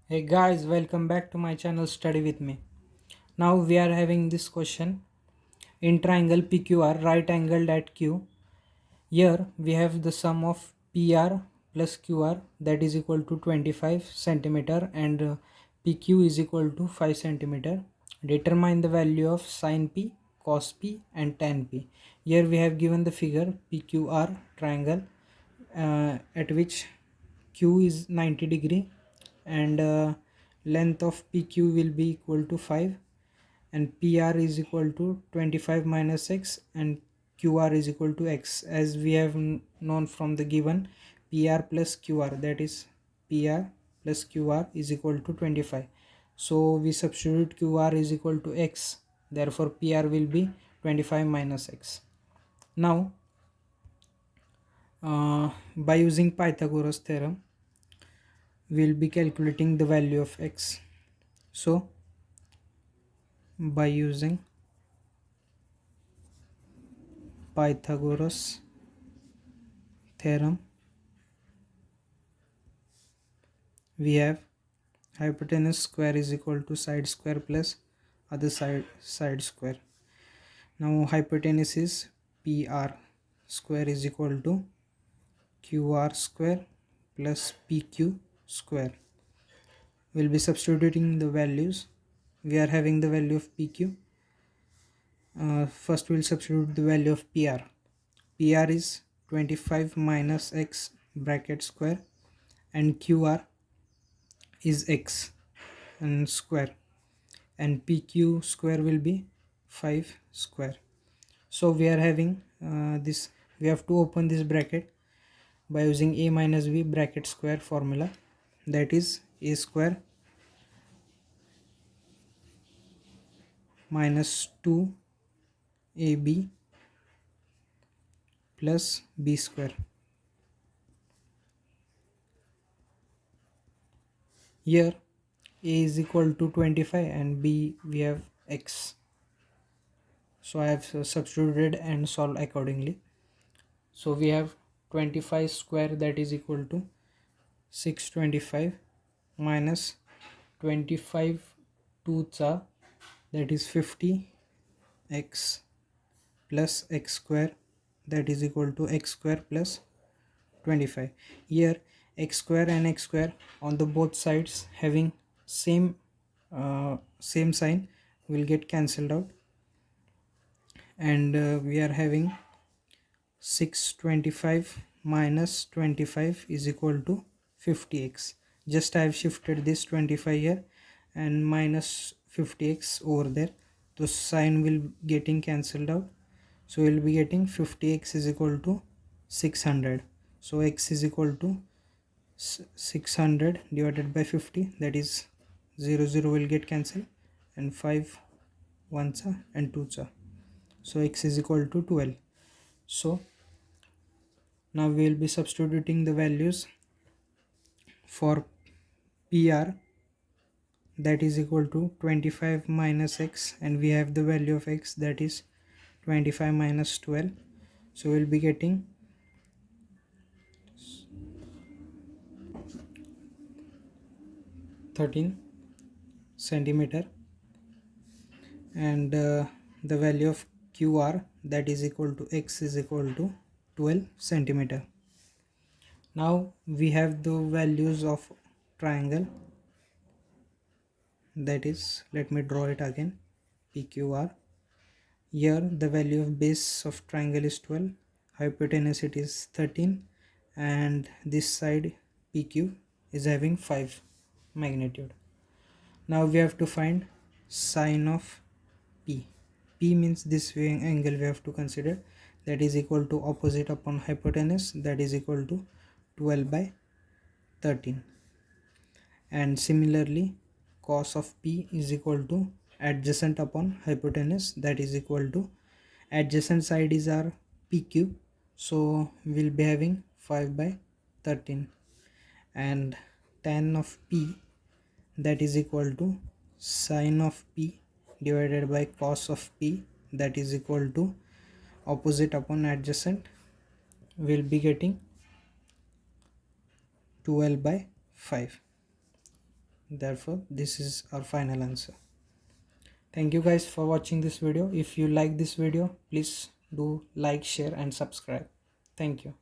Hey guys, welcome back to my channel Study with me. Now we are having this question. In triangle PQR, right angled at Q, here we have the sum of PR plus QR, that is equal to 25 centimeter, and PQ is equal to 5 centimeter. Determine the value of sin P, cos P and tan P. Here we have given the figure PQR triangle, at which Q is 90 degree, and length of PQ will be equal to 5, and PR is equal to 25 minus x, and QR is equal to x, as we have known from the given PR plus QR, that is PR plus QR is equal to 25. So we substitute QR is equal to x, therefore PR will be 25 minus x. Now by using Pythagoras theorem, we'll be calculating the value of x. So by using Pythagoras theorem, we have hypotenuse square is equal to side square plus other side square. Now hypotenuse is PR square is equal to QR square plus PQ square. We'll be substituting the values. We are having the value of PQ. First we'll substitute the value of PR. PR is 25 minus x bracket square, and QR is x and square, and PQ square will be 5 square. So we are having this, we have to open this bracket by using a minus b bracket square formula, that is a square minus 2ab plus b square. Here a is equal to 25 and b we have x, so I have substituted and solved accordingly. So we have 25 square, that is equal to 625 minus 25 2s are, that is 50 x plus x square, that is equal to x square plus 25. Here x square and x square on the both sides having same sign will get cancelled out, and we are having 625 minus 25 is equal to 50x. Just I have shifted this 25 here and minus 50x over there, the sign will getting cancelled out, so we will be getting 50x is equal to 600. So x is equal to 600 divided by 50, that is 0 will get cancelled, and 5 1s and 2s, so x is equal to 12. So now we will be substituting the values for PR, that is equal to 25 minus x, and we have the value of x, that is 25 minus 12, so we'll be getting 13 centimeter, and the value of QR, that is equal to x is equal to 12 centimeter. Now we have the values of triangle, that is, let me draw it again, PQR. Here the value of base of triangle is 12, hypotenuse it is 13, and this side PQ is having 5 magnitude. Now we have to find sine of P. P means this angle we have to consider, that is equal to opposite upon hypotenuse, that is equal to 12 by 13, and similarly cos of P is equal to adjacent upon hypotenuse, that is equal to adjacent side is our PQ, so we'll be having 5 by 13, and tan of P, that is equal to sine of P divided by cos of P, that is equal to opposite upon adjacent, we'll be getting 12 by 5. Therefore this is our final answer. Thank you guys for watching this video. If you like this video, please do like, share and subscribe. Thank you.